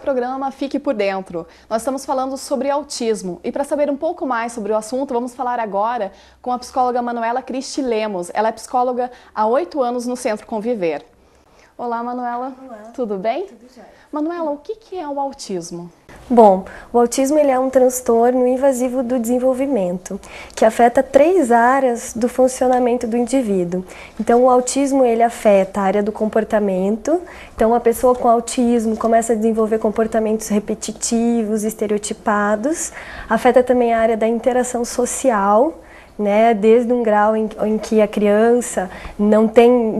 programa Fique por Dentro. Nós estamos falando sobre autismo e para saber um pouco mais sobre o assunto, vamos falar agora com a psicóloga Manuela Cristi Lemos. Ela é psicóloga há 8 anos no Centro Conviver. Olá, Manuela. Olá. Tudo bem? Tudo jóia. Manuela, o que é o autismo? Bom, o autismo ele é um transtorno invasivo do desenvolvimento, que afeta 3 áreas do funcionamento do indivíduo. Então, o autismo ele afeta a área do comportamento. Então, a pessoa com autismo começa a desenvolver comportamentos repetitivos, estereotipados. Afeta também a área da interação social, né, desde um grau em que a criança não tem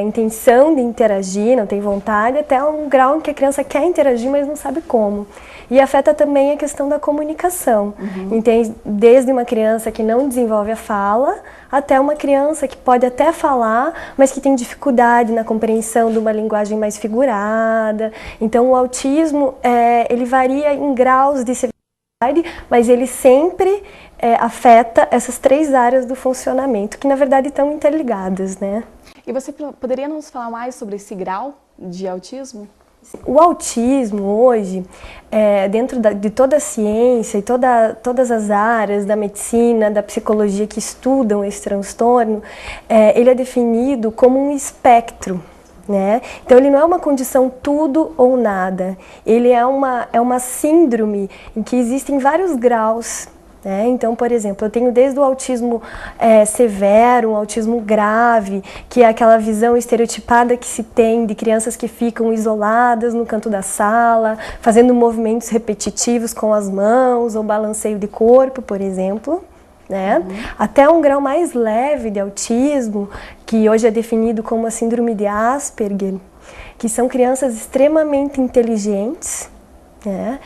intenção de interagir, não tem vontade, até um grau em que a criança quer interagir, mas não sabe como. E afeta também a questão da comunicação. Então, desde uma criança que não desenvolve a fala, até uma criança que pode até falar, mas que tem dificuldade na compreensão de uma linguagem mais figurada. Então, o autismo, ele varia em graus de severidade, mas ele sempre afeta essas 3 áreas do funcionamento, que na verdade estão interligadas, né? E você poderia nos falar mais sobre esse grau de autismo? O autismo hoje, dentro de toda a ciência e todas as áreas da medicina, da psicologia que estudam esse transtorno, ele é definido como um espectro. Né? Então ele não é uma condição tudo ou nada, ele é uma síndrome em que existem vários graus. Então, por exemplo, eu tenho desde o autismo severo, um autismo grave, que é aquela visão estereotipada que se tem de crianças que ficam isoladas no canto da sala, fazendo movimentos repetitivos com as mãos ou balanceio de corpo, por exemplo. Né? Até um grau mais leve de autismo, que hoje é definido como a síndrome de Asperger, que são crianças extremamente inteligentes, né?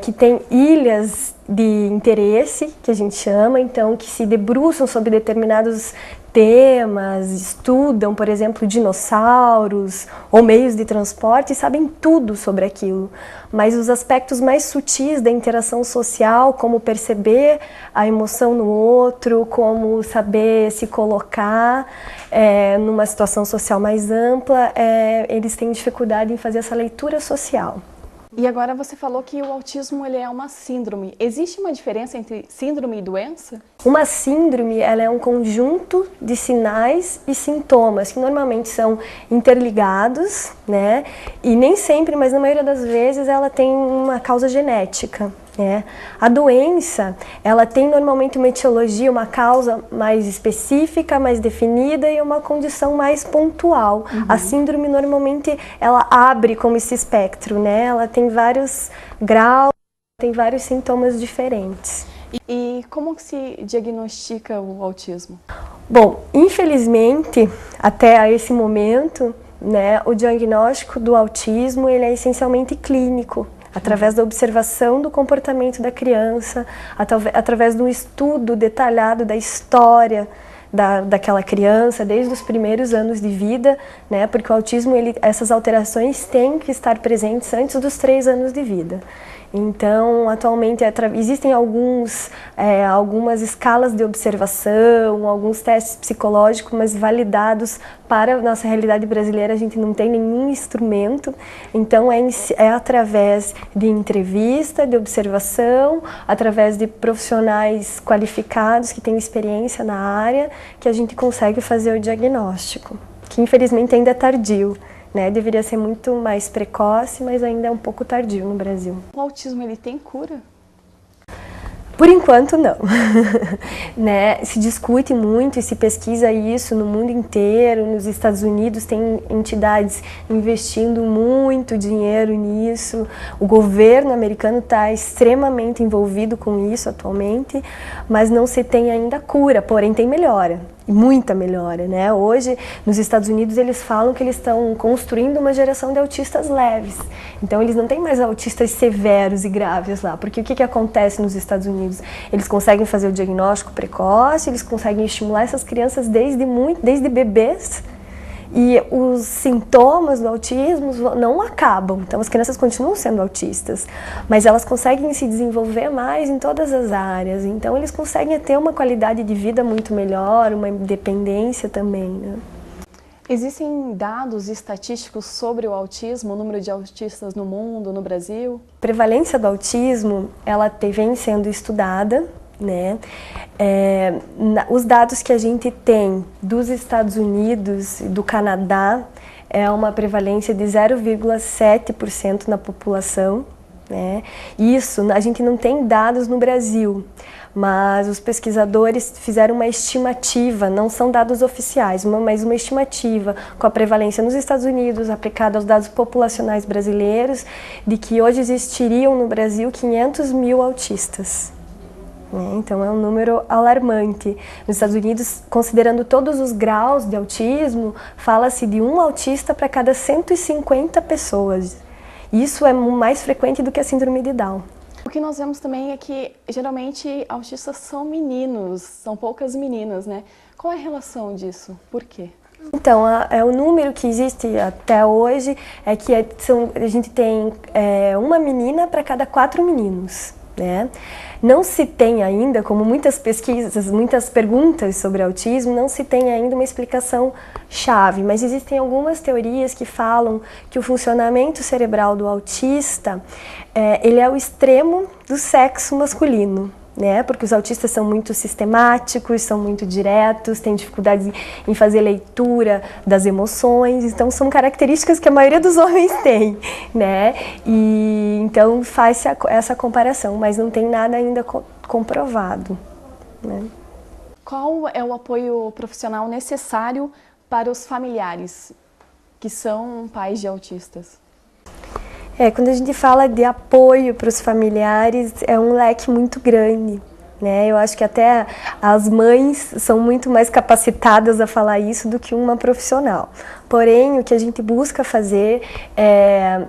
Que têm ilhas de interesse, que a gente chama, então, que se debruçam sobre determinados temas, estudam, por exemplo, dinossauros ou meios de transporte e sabem tudo sobre aquilo. Mas os aspectos mais sutis da interação social, como perceber a emoção no outro, como saber se colocar numa situação social mais ampla, eles têm dificuldade em fazer essa leitura social. E agora você falou que o autismo ele é uma síndrome. Existe uma diferença entre síndrome e doença? Uma síndrome ela é um conjunto de sinais e sintomas que normalmente são interligados, né? E nem sempre, mas na maioria das vezes ela tem uma causa genética. A doença, ela tem normalmente uma etiologia, uma causa mais específica, mais definida e uma condição mais pontual. A síndrome normalmente ela abre como esse espectro, né? Ela tem vários graus, tem vários sintomas diferentes. E como que se diagnostica o autismo? Bom, infelizmente, até esse momento, né, o diagnóstico do autismo ele é essencialmente clínico. Através da observação do comportamento da criança, através do estudo detalhado da história daquela criança, desde os primeiros anos de vida, né? Porque o autismo, essas alterações têm que estar presentes antes dos 3 anos de vida. Então, atualmente, existem algumas escalas de observação, alguns testes psicológicos, mas validados para a nossa realidade brasileira, a gente não tem nenhum instrumento. Então, é através de entrevista, de observação, através de profissionais qualificados que têm experiência na área, que a gente consegue fazer o diagnóstico, que infelizmente ainda é tardio. Né? Deveria ser muito mais precoce, mas ainda é um pouco tardio no Brasil. O autismo ele tem cura? Por enquanto, não. Né? Se discute muito e se pesquisa isso no mundo inteiro. Nos Estados Unidos tem entidades investindo muito dinheiro nisso. O governo americano está extremamente envolvido com isso atualmente, mas não se tem ainda cura, porém tem melhora. Muita melhora, né? Hoje, nos Estados Unidos, eles falam que eles estão construindo uma geração de autistas leves. Então, eles não têm mais autistas severos e graves lá. Porque o que acontece nos Estados Unidos? Eles conseguem fazer o diagnóstico precoce, eles conseguem estimular essas crianças desde bebês. E os sintomas do autismo não acabam, então as crianças continuam sendo autistas, mas elas conseguem se desenvolver mais em todas as áreas, então eles conseguem ter uma qualidade de vida muito melhor, uma independência também, né? Existem dados estatísticos sobre o autismo, o número de autistas no mundo, no Brasil? A prevalência do autismo, ela vem sendo estudada, né? Os dados que a gente tem dos Estados Unidos e do Canadá é uma prevalência de 0,7% na população, né? Isso, a gente não tem dados no Brasil, mas os pesquisadores fizeram uma estimativa, não são dados oficiais, mas uma estimativa com a prevalência nos Estados Unidos, aplicada aos dados populacionais brasileiros, de que hoje existiriam no Brasil 500 mil autistas. Então é um número alarmante. Nos Estados Unidos, considerando todos os graus de autismo, fala-se de um autista para cada 150 pessoas. Isso é mais frequente do que a síndrome de Down. O que nós vemos também é que, geralmente, autistas são meninos, são poucas meninas, né? Qual é a relação disso? Por quê? Então, o número que existe até hoje é que a gente tem uma menina para cada 4 meninos, né? Não se tem ainda, como muitas pesquisas, muitas perguntas sobre autismo, não se tem ainda uma explicação chave, mas existem algumas teorias que falam que o funcionamento cerebral do autista, ele é o extremo do sexo masculino, né? Porque os autistas são muito sistemáticos, são muito diretos, têm dificuldades em fazer leitura das emoções, então são características que a maioria dos homens tem, né? E então faz essa comparação, mas não tem nada ainda comprovado, né? Qual é o apoio profissional necessário para os familiares que são pais de autistas? Quando a gente fala de apoio para os familiares, é um leque muito grande, né? Eu acho que até as mães são muito mais capacitadas a falar isso do que uma profissional. Porém, o que a gente busca fazer,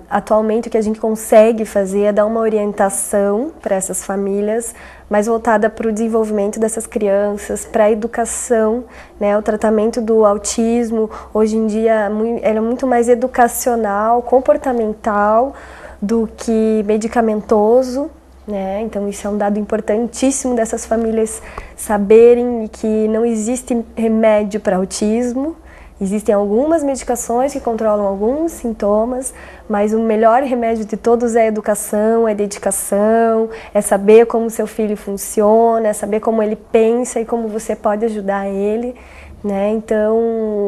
atualmente o que a gente consegue fazer é dar uma orientação para essas famílias, mais voltada para o desenvolvimento dessas crianças, para a educação, né? O tratamento do autismo, hoje em dia, é muito mais educacional, comportamental, do que medicamentoso, né? Então isso é um dado importantíssimo dessas famílias saberem que não existe remédio para autismo. Existem algumas medicações que controlam alguns sintomas, mas o melhor remédio de todos é a educação, é dedicação, é saber como seu filho funciona, é saber como ele pensa e como você pode ajudar ele, né? Então,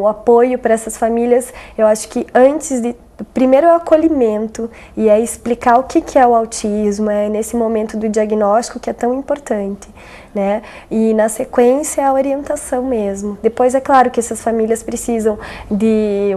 o apoio para essas famílias, eu acho que primeiro é o acolhimento e é explicar o que é o autismo, é nesse momento do diagnóstico que é tão importante, né? E na sequência a orientação mesmo. Depois é claro que essas famílias precisam de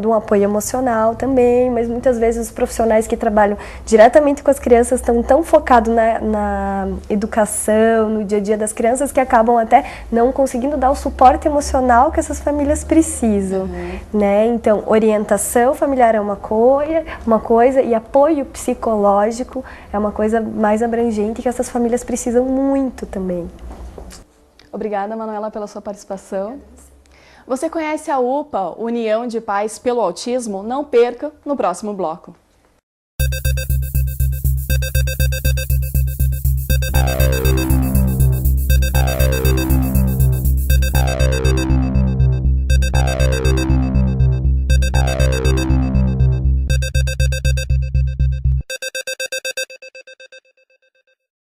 um apoio emocional também, mas muitas vezes os profissionais que trabalham diretamente com as crianças estão tão focados na educação, no dia a dia das crianças, que acabam até não conseguindo dar o suporte emocional que essas famílias precisam, né? Então, orientação familiar é uma coisa e apoio psicológico é uma coisa mais abrangente que essas famílias precisam muito também. Obrigada, Manuela, pela sua participação. Você conhece a UPA, União de Pais pelo Autismo? Não perca no próximo bloco.